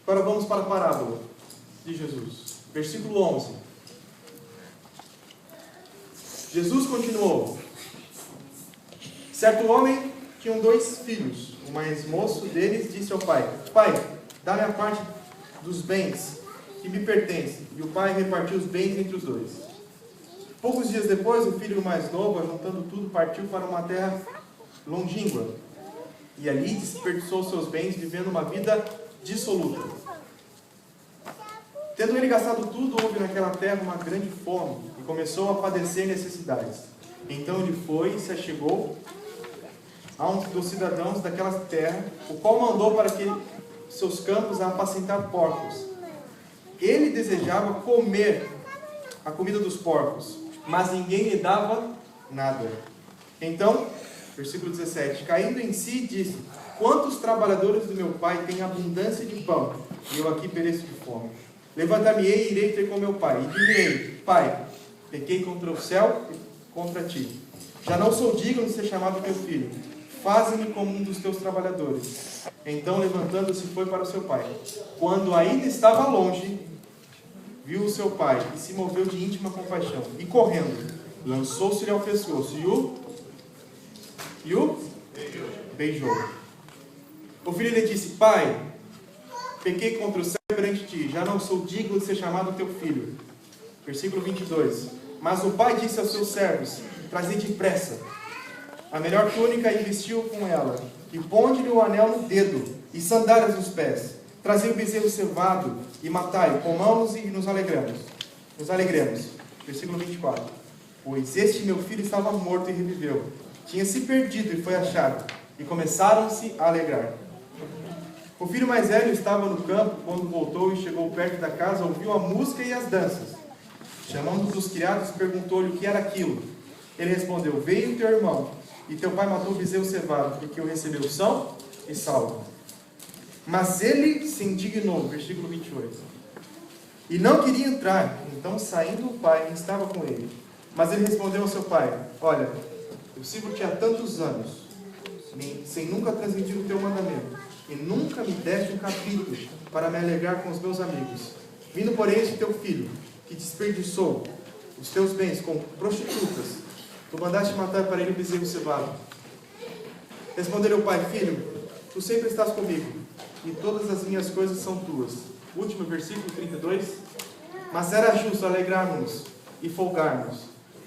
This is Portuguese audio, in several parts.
Agora vamos para a parábola de Jesus. Versículo 11. Jesus continuou. Certo homem tinha 2 filhos. O mais moço deles disse ao pai: Pai, dá-me a parte dos bens que me pertencem. E o pai repartiu os bens entre os 2. Poucos dias depois, o filho mais novo, juntando tudo, partiu para uma terra longínqua. E ali desperdiçou seus bens, vivendo uma vida dissoluta. Tendo ele gastado tudo, houve naquela terra uma grande fome, e começou a padecer necessidades. Então ele foi e se achegou a um dos cidadãos daquela terra, o qual mandou para seus campos a apacentar porcos. Ele desejava comer a comida dos porcos, mas ninguém lhe dava nada. Então, versículo 17, caindo em si, disse: Quantos trabalhadores do meu pai têm abundância de pão, e eu aqui pereço de fome? Levantar-me-ei e irei ter com meu pai, e dir-lhe-ei: Pai, pequei contra o céu e contra ti. Já não sou digno de ser chamado teu filho. Faze-me como um dos teus trabalhadores. Então, levantando-se, foi para o seu pai. Quando ainda estava longe, viu o seu pai e se moveu de íntima compaixão. E correndo, lançou-se-lhe ao pescoço e o beijou. O filho lhe disse: Pai, pequei contra o céu e perante ti. Já não sou digno de ser chamado teu filho. Versículo 22. Mas o pai disse aos seus servos: Trazei depressa a melhor túnica e vestiu com ela, e ponde-lhe o anel no dedo, e sandálias nos pés. Trazei o bezerro cevado, e matai, comamos e nos alegremos. Versículo 24. Pois este meu filho estava morto e reviveu. Tinha se perdido e foi achado. E começaram-se a alegrar. O filho mais velho estava no campo, quando voltou e chegou perto da casa, ouviu a música e as danças. Chamando um dos criados, perguntou-lhe o que era aquilo. Ele respondeu: Veio teu irmão, e teu pai matou o bezerro cevado, porque o recebeu são e salvo. Mas ele se indignou, versículo 28. E não queria entrar. Então, saindo o pai, estava com ele. Mas ele respondeu ao seu pai: Olha, eu sirvo-te há tantos anos, sem nunca transmitir o teu mandamento, e nunca me deste um capítulo para me alegrar com os meus amigos. Vindo, porém, este teu filho, que desperdiçou os teus bens com prostitutas, tu mandaste matar para ele o bezerro cevado. Respondeu o pai: Filho, tu sempre estás comigo, e todas as minhas coisas são tuas. Último versículo 32. Mas era justo alegrarmos e folgarmos,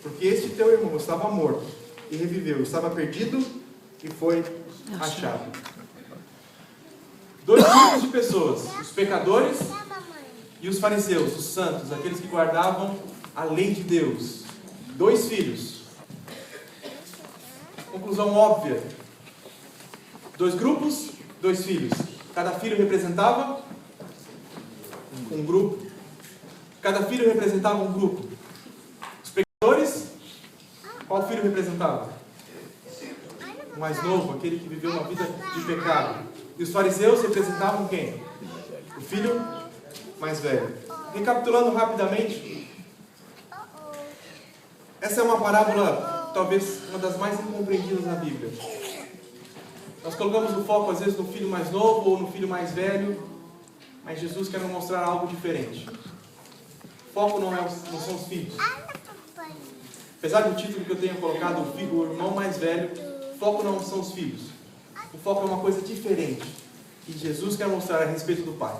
porque este teu irmão estava morto e reviveu, estava perdido e foi achado. 2 grupos de pessoas: os pecadores e os fariseus, os santos, aqueles que guardavam a lei de Deus. 2 filhos. Conclusão óbvia: 2 grupos, 2 filhos. Cada filho representava um grupo. Cada filho representava um grupo. Os pecadores, qual filho representava? O mais novo, aquele que viveu uma vida de pecado. E os fariseus representavam quem? O filho mais velho. Recapitulando rapidamente, essa é uma parábola, talvez uma das mais incompreendidas na Bíblia. Nós colocamos o foco às vezes no filho mais novo ou no filho mais velho, mas Jesus quer nos mostrar algo diferente. O foco não são os filhos. Apesar do título que eu tenha colocado, o irmão mais velho, o foco não são os filhos. O foco é uma coisa diferente que Jesus quer mostrar a respeito do Pai.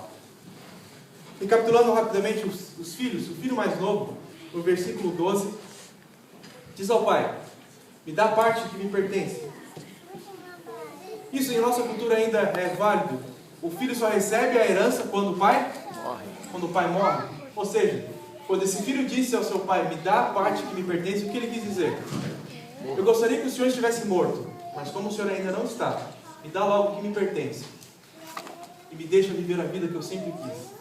Recapitulando rapidamente os filhos, o filho mais novo, no versículo 12, diz ao pai: Me dá a parte que me pertence. Isso em nossa cultura ainda é válido. O filho só recebe a herança quando o pai morre. Ou seja, quando esse filho disse ao seu pai: Me dá a parte que me pertence, o que ele quis dizer? Eu gostaria que o senhor estivesse morto, mas como o senhor ainda não está, me dá logo o que me pertence e me deixa viver a vida que eu sempre quis.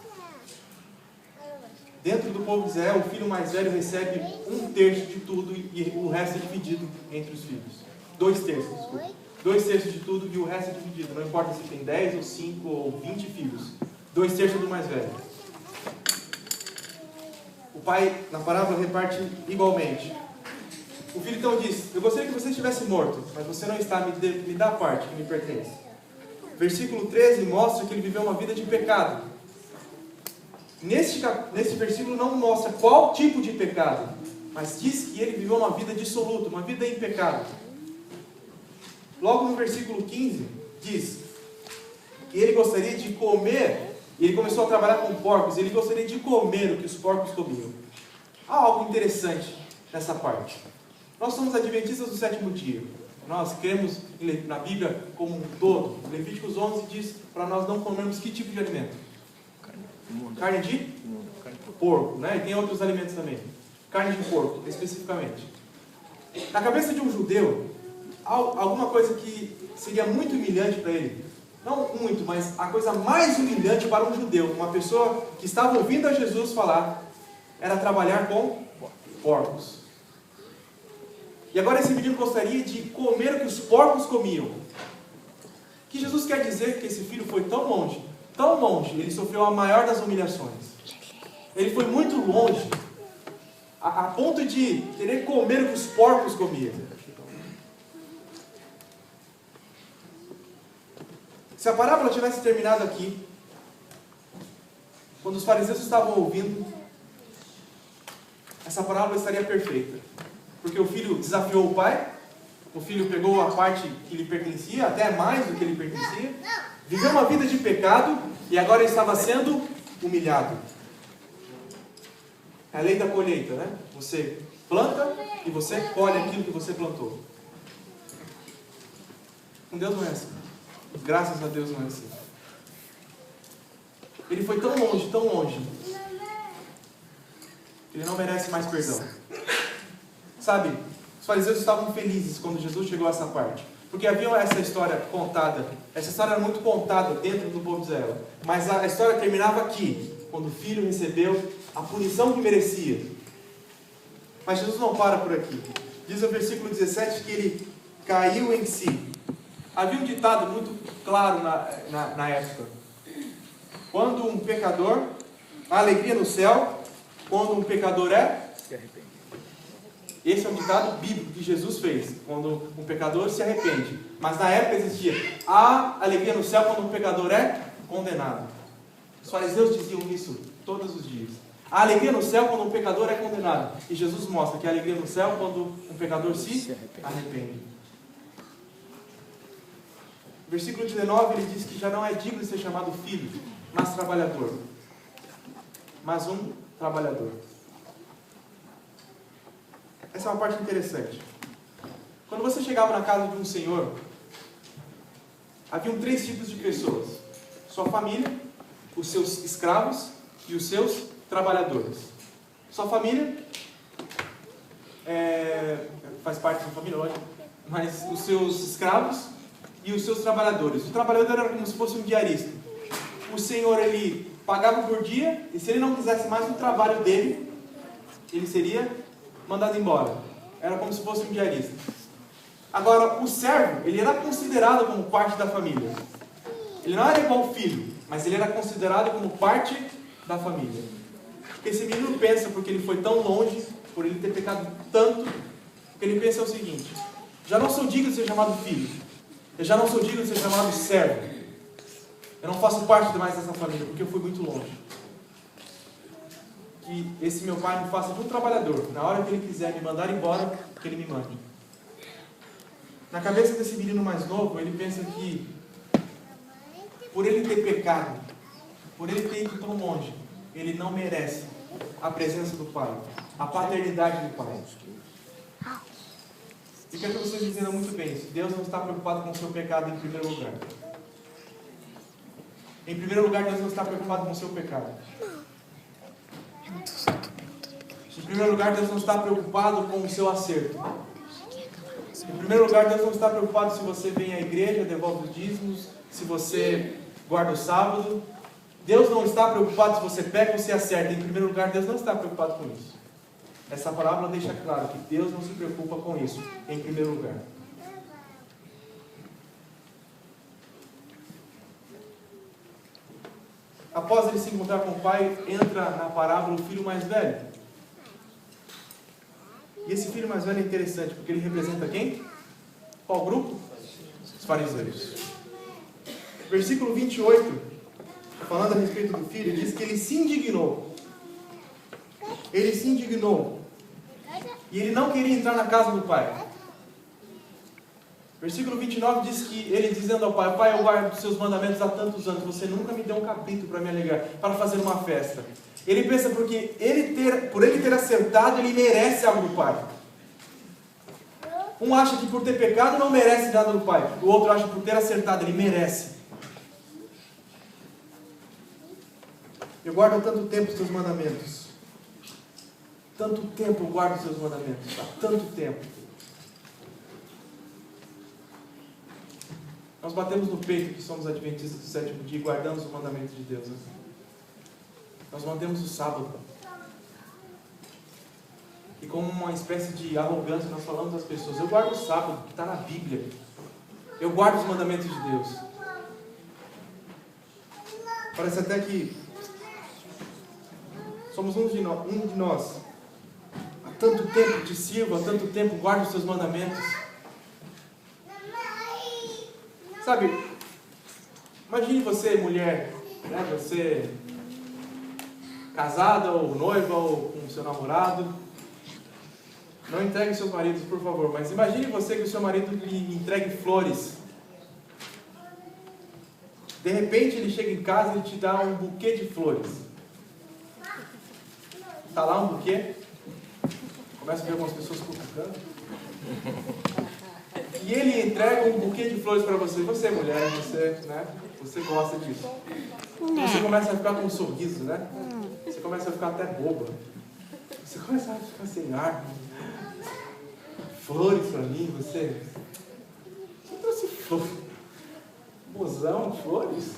Dentro do povo de Israel, o filho mais velho recebe 1/3 de tudo e o resto é dividido entre os filhos. 2/3, desculpa. 2/3 de tudo e o resto é dividido. Não importa se tem 10 ou 5 ou 20 filhos. 2/3 do mais velho. O pai, na parábola, reparte igualmente. O filho então diz: Eu gostaria que você estivesse morto, mas você não está, me dá a parte que me pertence. Versículo 13 mostra que ele viveu uma vida de pecado. Nesse versículo não mostra qual tipo de pecado, mas diz que ele viveu uma vida dissoluta, uma vida em pecado. Logo no versículo 15, diz que ele gostaria de comer, e ele começou a trabalhar com porcos, ele gostaria de comer o que os porcos comiam. Há algo interessante nessa parte. Nós somos adventistas do sétimo dia. Nós cremos na Bíblia como um todo. Levíticos 11 diz para nós não comermos que tipo de alimento? Carne de porco, né? E tem outros alimentos também. Carne de porco, especificamente. Na cabeça de um judeu, há alguma coisa que seria muito humilhante para ele. Não muito, mas a coisa mais humilhante para um judeu, uma pessoa que estava ouvindo a Jesus falar, era trabalhar com porcos. E agora esse menino gostaria de comer o que os porcos comiam. O que Jesus quer dizer que esse filho foi tão longe, ele sofreu a maior das humilhações. Ele foi muito longe, a ponto de querer comer o que os porcos comiam. Se a parábola tivesse terminado aqui, quando os fariseus estavam ouvindo, essa parábola estaria perfeita. Porque o filho desafiou o pai, o filho pegou a parte que lhe pertencia, até mais do que lhe pertencia, viveu uma vida de pecado e agora ele estava sendo humilhado. É a lei da colheita, né? Você planta e você colhe aquilo que você plantou. Com Deus não é assim. Graças a Deus não é assim. Ele foi tão longe, ele não merece mais perdão. Sabe, os fariseus estavam felizes quando Jesus chegou a essa parte. Porque havia essa história contada. Essa história era muito contada dentro do povo de Israel. Mas a história terminava aqui, quando o filho recebeu a punição que merecia. Mas Jesus não para por aqui. Diz o versículo 17 que ele caiu em si. Havia um ditado muito claro na época. Quando um pecador, há alegria no céu, quando um pecador se arrepende. Esse é um ditado bíblico que Jesus fez, quando um pecador se arrepende. Mas na época existia, há alegria no céu quando um pecador é condenado. Os fariseus diziam isso todos os dias. Há alegria no céu quando um pecador é condenado. E Jesus mostra que há alegria no céu quando um pecador se arrepende. Versículo 19, ele diz que já não é digno de ser chamado filho, mas trabalhador. Mas um trabalhador. Essa é uma parte interessante. Quando você chegava na casa de um senhor, haviam 3 tipos de pessoas. Sua família, os seus escravos e os seus trabalhadores. Sua família faz parte da sua família hoje, mas os seus escravos e os seus trabalhadores. O trabalhador era como se fosse um diarista. O senhor, ele pagava por dia, e se ele não quisesse mais o trabalho dele, ele seria mandado embora. Era como se fosse um diarista. Agora, o servo, ele era considerado como parte da família. Ele não era igual ao filho, mas ele era considerado como parte da família. Esse menino pensa, porque ele foi tão longe, por ele ter pecado tanto, que ele pensa o seguinte: já não sou digno de ser chamado filho, eu já não sou digno de ser chamado servo, eu não faço parte mais dessa família, porque eu fui muito longe. Que esse meu pai me faça de um trabalhador, na hora que ele quiser me mandar embora, que ele me mande. Na cabeça desse menino mais novo, ele pensa que, por ele ter pecado, por ele ter ido tão longe, ele não merece a presença do Pai, a paternidade do Pai. E quero que vocês entendam muito bem isso. Deus não está preocupado com o seu pecado em primeiro lugar. Em primeiro lugar, Deus não está preocupado com o seu pecado. Em primeiro lugar, Deus não está preocupado com o seu acerto. Em primeiro lugar, Deus não está preocupado se você vem à igreja, devolve os dízimos, se você guarda o sábado. Deus não está preocupado se você peca ou se acerta. Em primeiro lugar, Deus não está preocupado com isso. Essa parábola deixa claro que Deus não se preocupa com isso, em primeiro lugar. Após ele se encontrar com o pai, entra na parábola o filho mais velho. E esse filho mais velho é interessante, porque ele representa quem? Qual grupo? Os fariseus. Versículo 28 falando a respeito do filho, diz que ele se indignou. Ele se indignou. E ele não queria entrar na casa do pai. Versículo 29 diz que ele dizendo ao pai: Pai, eu guardo os seus mandamentos há tantos anos, você nunca me deu um cabrito para me alegrar, para fazer uma festa. Ele pensa porque por ele ter acertado, ele merece algo do pai. Um acha que por ter pecado não merece nada do pai. O outro acha que por ter acertado, ele merece. Eu guardo há tanto tempo os teus mandamentos. Tanto tempo eu guardo os teus mandamentos. Há tanto tempo. Nós batemos no peito que somos adventistas do sétimo dia e guardamos o mandamento de Deus. Né? Nós mantemos o sábado. E como uma espécie de arrogância, nós falamos às pessoas: eu guardo o sábado, que está na Bíblia. Eu guardo os mandamentos de Deus. Parece até que somos um de nós. Há tanto tempo te sirvo, há tanto tempo guardo os seus mandamentos. Sabe, imagine você, mulher, né? Você casada ou noiva ou com seu namorado. Não entregue seus maridos, por favor, mas imagine você que o seu marido lhe entregue flores. De repente ele chega em casa e te dá um buquê de flores. Está lá um buquê. Começa a ver algumas pessoas cutucando. E ele entrega um buquê de flores para você. Você, mulher, você gosta disso. Você começa a ficar com um sorriso, né? Você começa a ficar até boba. Você começa a ficar sem ar. Flores para mim, você trouxe flores. Mozão, flores?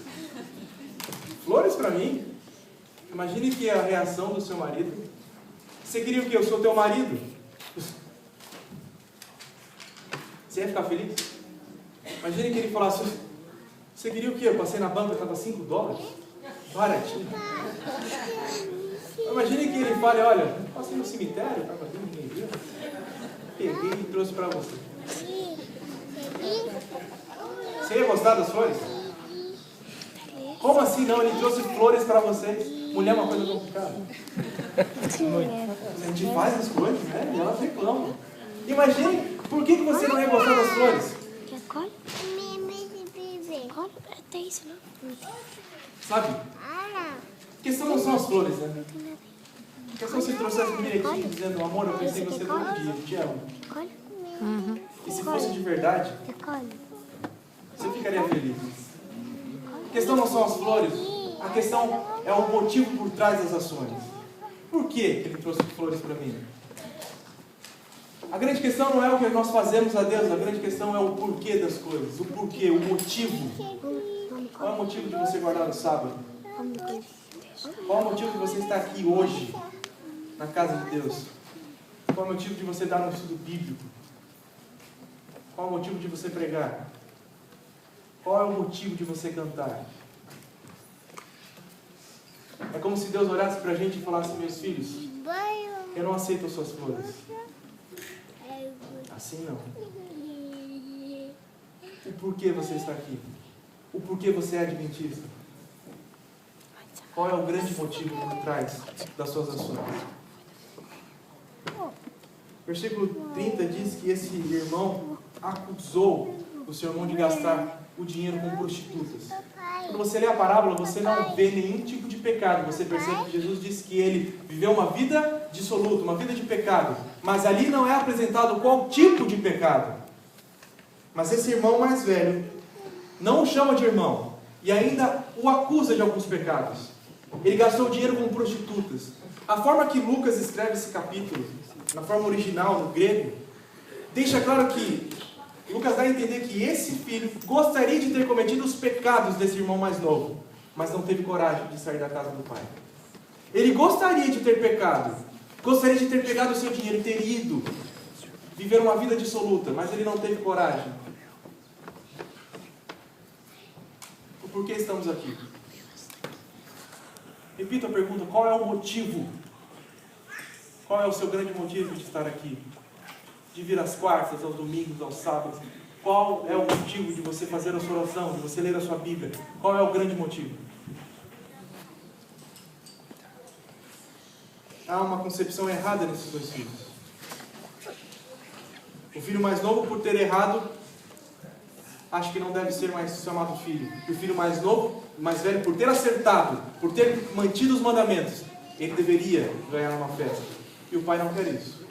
Flores para mim? Imagine que a reação do seu marido. Você queria o quê? Eu sou teu marido. Você ia ficar feliz? Imagine que ele falasse: você queria o quê? Eu passei na banca, estava $5. Baratinho. Imagine que ele fale: olha, passei no cemitério, estava vindo, ninguém viu. Peguei e trouxe para você. Você ia gostar das flores? Como assim não? Ele trouxe flores para vocês. Mulher é uma coisa complicada. A gente faz as coisas, né? E elas reclamam. Imagine, por que você não ia gostar das flores? Sabe? A questão não são as flores, né? A questão se trouxesse um bilhetinho dizendo: amor, eu pensei em você todo dia, eu te amo. E se fosse de verdade, você ficaria feliz. A questão não são as flores, a questão é o motivo por trás das ações. Por que ele trouxe flores para mim? A grande questão não é o que nós fazemos a Deus, a grande questão é o porquê das coisas, o porquê, o motivo. Qual é o motivo de você guardar o sábado? Qual é o motivo de você estar aqui hoje, na casa de Deus? Qual é o motivo de você dar um estudo bíblico? Qual é o motivo de você pregar? Qual é o motivo de você cantar? É como se Deus olhasse para a gente e falasse: meus filhos, eu não aceito as suas flores. Assim não. O porquê você está aqui? O porquê você é adventista? Qual é o grande motivo por trás das suas ações? Versículo 30 diz que esse irmão acusou o seu irmão de gastar o dinheiro com prostitutas. Quando você lê a parábola, você não vê nenhum tipo de pecado. Você percebe que Jesus disse que ele viveu uma vida dissoluta, uma vida de pecado. Mas ali não é apresentado qual tipo de pecado. Mas esse irmão mais velho não o chama de irmão e ainda o acusa de alguns pecados. Ele gastou dinheiro com prostitutas. A forma que Lucas escreve esse capítulo, na forma original, no grego, deixa claro que Lucas dá a entender que esse filho gostaria de ter cometido os pecados desse irmão mais novo, mas não teve coragem de sair da casa do pai. Ele gostaria de ter pecado, gostaria de ter pegado o seu dinheiro e ter ido viver uma vida dissoluta, mas ele não teve coragem. Por que estamos aqui? Repito a pergunta: qual é o motivo? Qual é o seu grande motivo de estar aqui? De vir às quartas, aos domingos, aos sábados? Qual é o motivo de você fazer a sua oração, de você ler a sua Bíblia? Qual é o grande motivo? há uma concepção errada nesses dois filhos. O filho mais novo, por ter errado, acho que não deve ser mais chamado filho. E o filho mais novo, mais velho, por ter acertado, por ter mantido os mandamentos, ele deveria ganhar uma festa. E o pai não quer isso.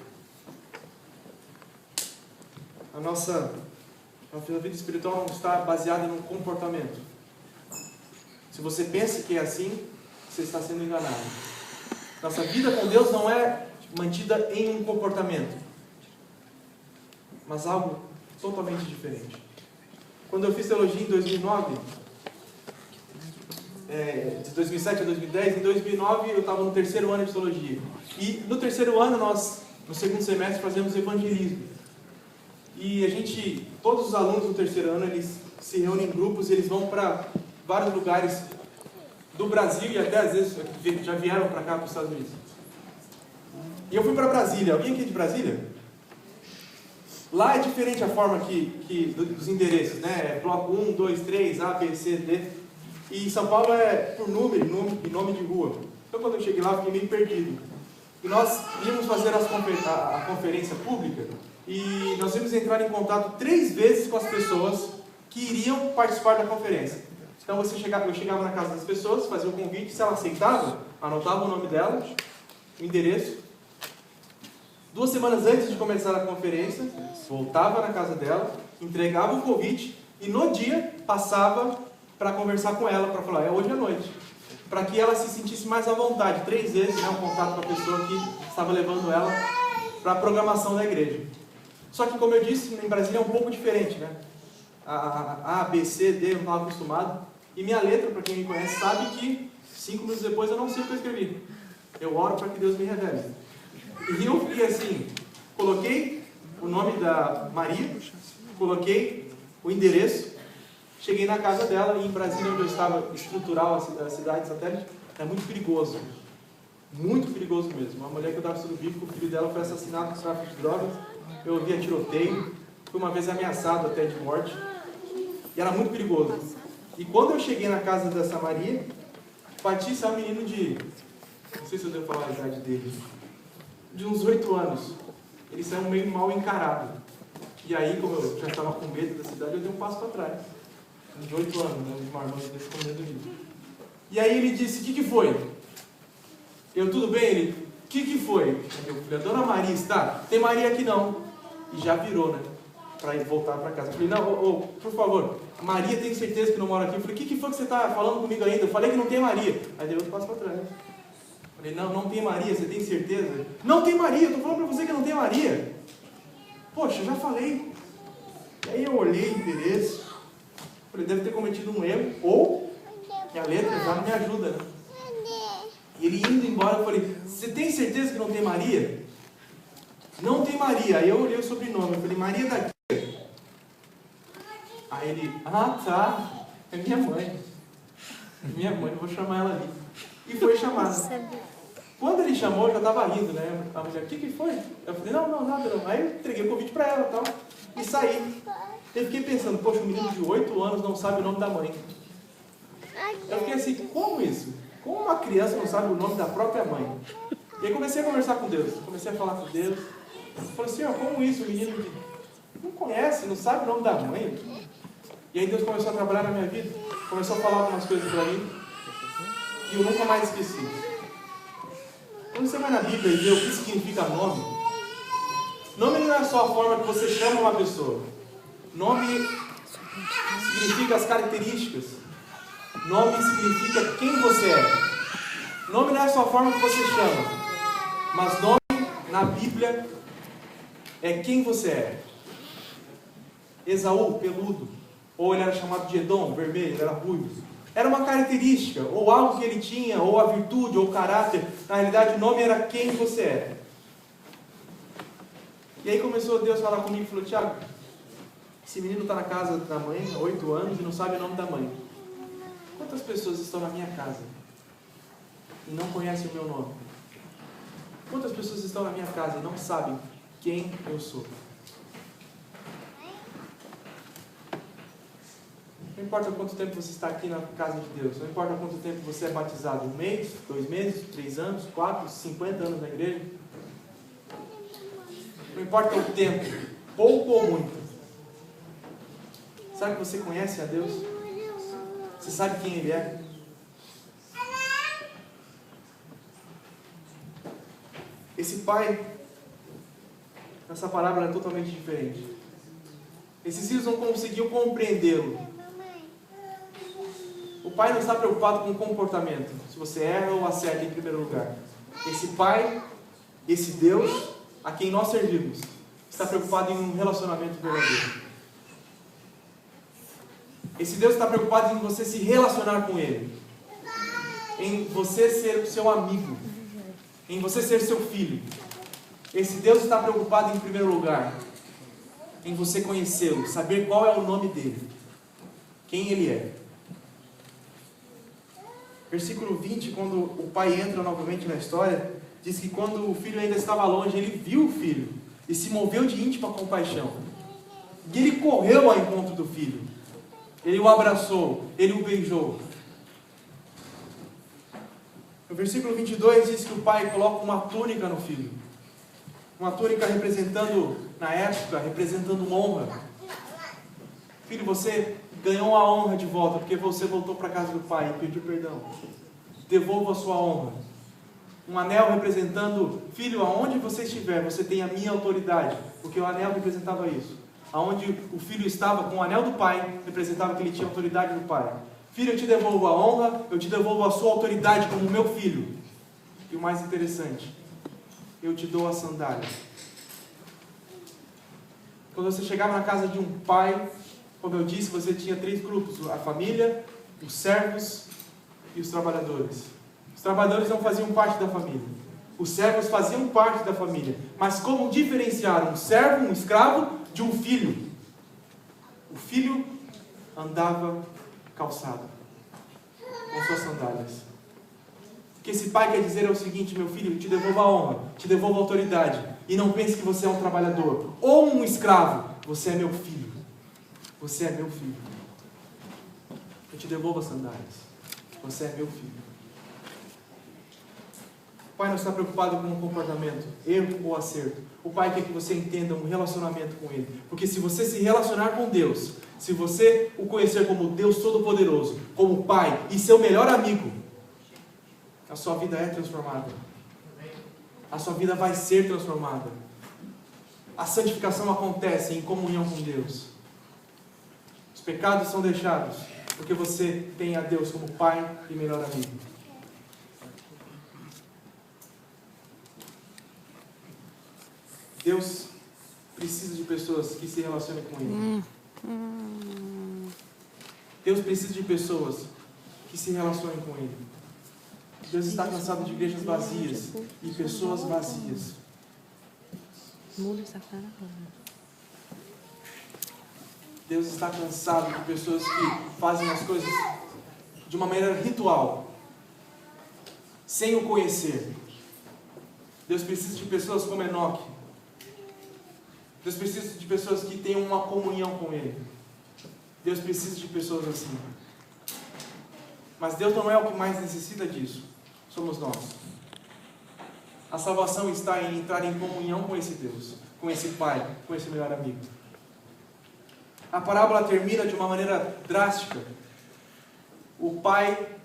A nossa vida espiritual não está baseada num comportamento. Se você pensa que é assim, você está sendo enganado. Nossa vida com Deus não é mantida em um comportamento, mas algo totalmente diferente. Quando eu fiz teologia em 2009, de 2007 a 2010, em 2009 eu estava no terceiro ano de teologia. E no terceiro ano nós, no segundo semestre, fazemos evangelismo. E todos os alunos do terceiro ano, eles se reúnem em grupos e eles vão para vários lugares do Brasil e até às vezes já vieram para cá, para os Estados Unidos. E eu fui para Brasília. Alguém aqui é de Brasília? Lá é diferente a forma dos endereços, né? É bloco 1, 2, 3, A, B, C, D. E São Paulo é por número e nome de rua. Então quando eu cheguei lá, eu fiquei meio perdido. E nós íamos fazer a conferência pública e nós íamos entrar em contato 3 vezes com as pessoas que iriam participar da conferência. Então eu chegava na casa das pessoas, fazia o convite, se ela aceitava, anotava o nome dela, o endereço. 2 semanas antes de começar a conferência, voltava na casa dela, entregava o convite e no dia passava para conversar com ela, para falar, é hoje à noite. Para que ela se sentisse mais à vontade. 3 vezes, né, um contato com a pessoa que estava levando ela para a programação da igreja. Só que, como eu disse, em Brasília é um pouco diferente, né? A, B, C, D, eu não estava acostumado. E minha letra, para quem me conhece, sabe que 5 minutos depois eu não sei o que eu escrevi. Eu oro para que Deus me revele. E eu fiquei assim, coloquei o nome da Maria, coloquei o endereço, cheguei na casa dela e em Brasília, onde eu estava estrutural, a cidade satélite, é muito perigoso. Muito perigoso mesmo. Uma mulher que eu estava estudando bíblico, o filho dela foi assassinado por tráfico de drogas, eu ouvia tiroteio, fui uma vez ameaçado até de morte, e era muito perigoso. E quando eu cheguei na casa dessa Maria, Patrícia é um menino de, não sei se eu devo falar a idade dele, de uns 8 anos. Ele saiu meio mal encarado. E aí, como eu já estava com medo da cidade, eu dei um passo para trás. De 8 anos, né? De marmanjo desse com medo de mim. E aí ele disse, o que foi? Eu, tudo bem? Ele, o que foi? Eu falei, a dona Maria está? Tem Maria aqui não. E já virou, né? Para ir voltar para casa. Eu falei, não, por favor, Maria tem certeza que não mora aqui? Eu falei, o que foi que você está falando comigo ainda? Eu falei que não tem Maria. Aí deu outro passo para trás. Falei, não tem Maria, você tem certeza? Não tem Maria, eu estou falando para você que não tem Maria. Poxa, eu já falei. E aí eu olhei o endereço, falei, deve ter cometido um erro, ou que a letra já não me ajuda, né? E ele indo embora, eu falei, você tem certeza que não tem Maria? Não tem Maria. Aí eu olhei o sobrenome, eu falei, Maria daqui. Aí ele, tá, é minha mãe. Minha mãe, eu vou chamar ela ali. E foi chamada. Quando ele chamou, eu já estava rindo, né? A mulher, o que foi? Eu falei, não, nada não. Aí eu entreguei o convite para ela e tal, e saí. Eu fiquei pensando, poxa, um menino de 8 anos não sabe o nome da mãe. Eu fiquei assim, como isso? Como uma criança não sabe o nome da própria mãe? E aí comecei a conversar com Deus, comecei a falar com Deus. Eu falei, Senhor, como isso? O menino não conhece, não sabe o nome da mãe. E aí Deus começou a trabalhar na minha vida, começou a falar algumas coisas para mim, e eu nunca mais esqueci. Quando você vai na Bíblia e vê o que significa nome, nome não é só a forma que você chama uma pessoa. Nome significa as características. Nome significa quem você é. Nome não é só a forma que você chama, mas nome na Bíblia é quem você é. Esaú, peludo, ou ele era chamado de Edom, vermelho, ele era ruivo. Era uma característica, ou algo que ele tinha, ou a virtude, ou o caráter. Na realidade, o nome era quem você é. E aí começou Deus a falar comigo e falou, Tiago, esse menino está na casa da mãe há 8 anos e não sabe o nome da mãe. Quantas pessoas estão na minha casa e não conhecem o meu nome? Quantas pessoas estão na minha casa e não sabem quem eu sou? Não importa quanto tempo você está aqui na casa de Deus, não importa quanto tempo você é batizado, 1 mês, 2 meses, 3 anos, 4, 50 anos na igreja. Não importa o tempo, pouco ou muito. Sabe que você conhece a Deus? Você sabe quem Ele é? Esse pai, nessa parábola, é totalmente diferente. Esses filhos não conseguiam compreendê-lo. O pai não está preocupado com o comportamento, se você erra ou acerta em primeiro lugar. Esse pai, esse Deus, a quem nós servimos, está preocupado em um relacionamento verdadeiro. Esse Deus está preocupado em você se relacionar com Ele, em você ser o seu amigo, em você ser seu filho. Esse Deus está preocupado em primeiro lugar em você conhecê-lo, saber qual é o nome dele, quem ele é. Versículo 20, quando o pai entra novamente na história, diz que quando o filho ainda estava longe, ele viu o filho e se moveu de íntima compaixão. E ele correu ao encontro do filho. Ele o abraçou, ele o beijou. No versículo 22 diz que o pai coloca uma túnica no filho. Uma túnica representando, na época, representando honra. Filho, você ganhou a honra de volta, porque você voltou para a casa do pai e pediu perdão. Devolva a sua honra. Um anel representando, filho, aonde você estiver, você tem a minha autoridade, porque o anel representava isso. Aonde o filho estava com o anel do pai, representava que ele tinha a autoridade do pai. Filho, eu te devolvo a honra, eu te devolvo a sua autoridade como meu filho. E o mais interessante, eu te dou a sandália. Quando você chegava na casa de um pai, como eu disse, você tinha 3 grupos: a família, os servos e os trabalhadores. Os trabalhadores não faziam parte da família. Os servos faziam parte da família. Mas como diferenciar um servo, um escravo, de um filho? O filho andava calçado, com suas sandálias. O que esse pai quer dizer é o seguinte: meu filho, te devolvo a honra, te devolvo a autoridade. E não pense que você é um trabalhador ou um escravo. Você é meu filho. Você é meu filho. Eu te devolvo as sandálias. Você é meu filho. O pai não está preocupado com o comportamento, erro ou acerto. O pai quer que você entenda um relacionamento com Ele. Porque se você se relacionar com Deus, se você o conhecer como Deus Todo-Poderoso, como Pai e seu melhor amigo, a sua vida é transformada. A sua vida vai ser transformada. A santificação acontece em comunhão com Deus. Os pecados são deixados porque você tem a Deus como Pai e melhor amigo. Deus precisa de pessoas que se relacionem com Ele. Deus precisa de pessoas que se relacionem com Ele. Deus está cansado de igrejas vazias e pessoas vazias. Deus está cansado de pessoas que fazem as coisas de uma maneira ritual, sem o conhecer. Deus precisa de pessoas como Enoque. Deus precisa de pessoas que tenham uma comunhão com Ele. Deus precisa de pessoas assim. Mas Deus não é o que mais necessita disso. Somos nós. A salvação está em entrar em comunhão com esse Deus, com esse Pai, com esse melhor amigo. A parábola termina de uma maneira drástica. O pai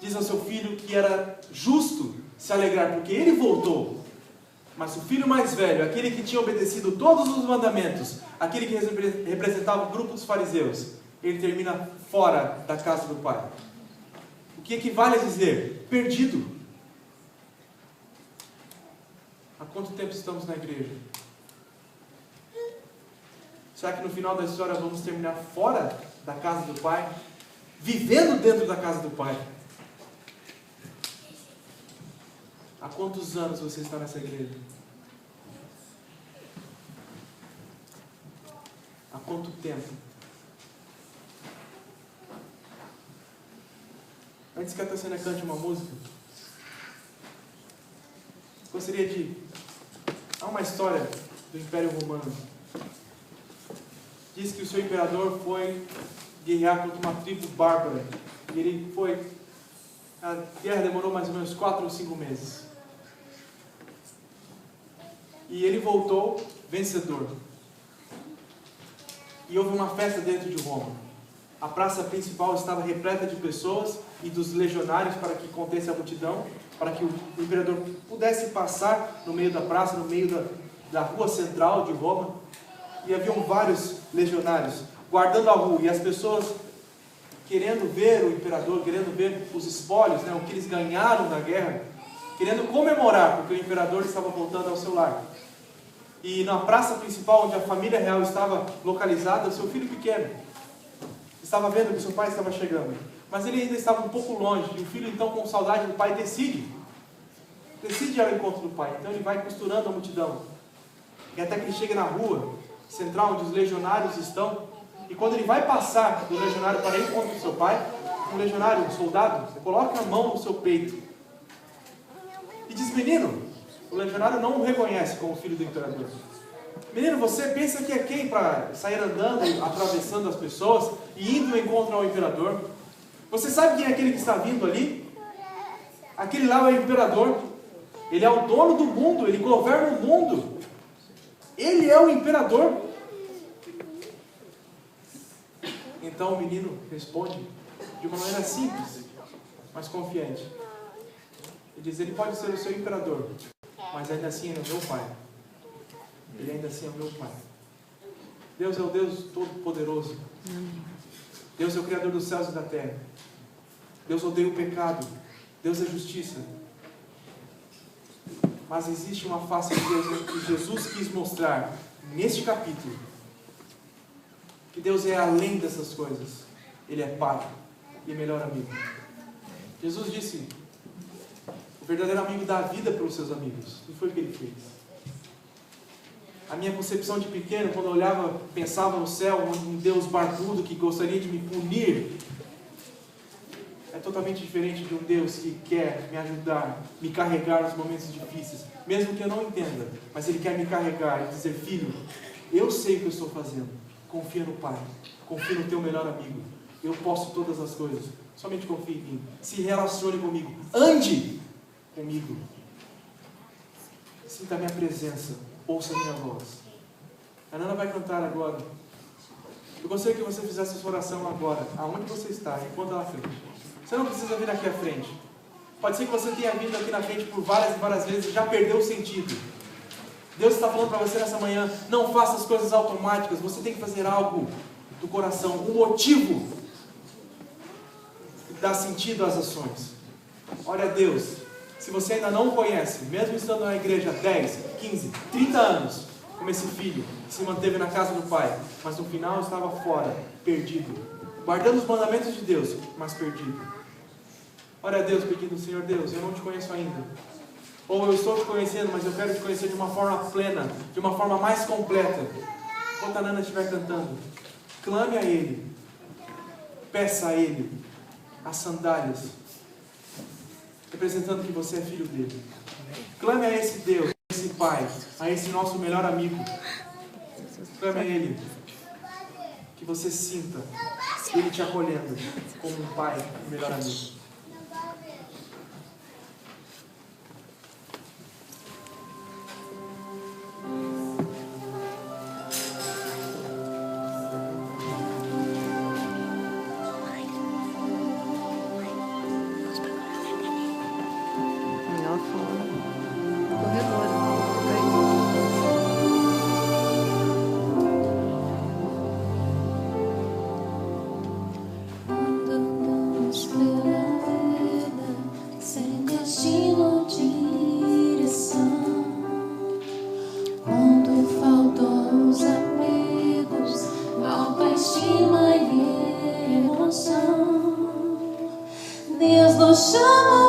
diz ao seu filho que era justo se alegrar, porque ele voltou. Mas o filho mais velho, aquele que tinha obedecido todos os mandamentos, aquele que representava o grupo dos fariseus, ele termina fora da casa do pai. O que equivale a dizer? Perdido. Há quanto tempo estamos na igreja? Será que no final da história vamos terminar fora da casa do pai? Vivendo dentro da casa do pai? Há quantos anos você está nessa igreja? Há quanto tempo? Antes que a Tatiana cante uma música, gostaria de... Há uma história do Império Romano. Diz que o seu imperador foi guerrear contra uma tribo bárbara. E ele foi. A guerra demorou mais ou menos 4 ou 5 meses. E ele voltou vencedor. E houve uma festa dentro de Roma. A praça principal estava repleta de pessoas e dos legionários para que contesse a multidão, para que o imperador pudesse passar no meio da praça, no meio da rua central de Roma. E haviam vários legionários guardando a rua, e as pessoas querendo ver o imperador, querendo ver os espólios, o que eles ganharam na guerra, querendo comemorar, porque o imperador estava voltando ao seu lar. E na praça principal, onde a família real estava localizada, o seu filho pequeno estava vendo que seu pai estava chegando, mas ele ainda estava um pouco longe, e o filho então, com saudade do pai, decide ir ao encontro do pai. Então ele vai costurando a multidão, e até que ele chega na rua central, onde os legionários estão. E quando ele vai passar do legionário para o encontro do seu pai, um legionário, um soldado, coloca a mão no seu peito e diz: menino, o legionário não o reconhece como filho do imperador. Menino, você pensa que é quem para sair andando, atravessando as pessoas e indo ao encontro ao imperador? Você sabe quem é aquele que está vindo ali? Aquele lá é o imperador. Ele é o dono do mundo, ele governa o mundo. Ele é o imperador. Então o menino responde de uma maneira simples, mas confiante. Ele diz: ele pode ser o seu imperador, mas ainda assim ele é o meu pai. Ele ainda assim é o meu pai. Deus é o Deus Todo-Poderoso. Deus é o Criador dos céus e da terra. Deus odeia o pecado. Deus é justiça. Mas existe uma face de Deus que Jesus quis mostrar neste capítulo. Que Deus é além dessas coisas. Ele é Pai e é melhor amigo. Jesus disse: o verdadeiro amigo dá a vida pelos seus amigos. E foi o que ele fez. A minha concepção de pequeno, quando eu olhava, pensava no céu, um Deus barbudo que gostaria de me punir, é totalmente diferente de um Deus que quer me ajudar, me carregar nos momentos difíceis, mesmo que eu não entenda, mas Ele quer me carregar e dizer: filho, eu sei o que eu estou fazendo, confia no Pai, confia no teu melhor amigo, eu posso todas as coisas, somente confie em mim, se relacione comigo, ande comigo, sinta a minha presença, ouça a minha voz. A Nana vai cantar agora. Eu gostaria que você fizesse essa oração agora, aonde você está, enquanto ela frente. Você não precisa vir aqui à frente. Pode ser que você tenha vindo aqui na frente por várias e várias vezes e já perdeu o sentido. Deus está falando para você nessa manhã: não faça as coisas automáticas, você tem que fazer algo do coração, um motivo que dá sentido às ações. Ore a Deus. Se você ainda não o conhece, mesmo estando na igreja há 10, 15, 30 anos, como esse filho que se manteve na casa do pai, mas no final estava fora, perdido, guardando os mandamentos de Deus, mas perdido. Ore a Deus pedindo: Senhor Deus, eu não te conheço ainda. Ou eu estou te conhecendo, mas eu quero te conhecer de uma forma plena, de uma forma mais completa. Enquanto a Nana estiver cantando, clame a Ele, peça a Ele as sandálias, representando que você é filho dele. Clame a esse Deus, a esse Pai, a esse nosso melhor amigo. Clame a Ele, que você sinta Ele te acolhendo como um pai e melhor amigo. Deus nos chama.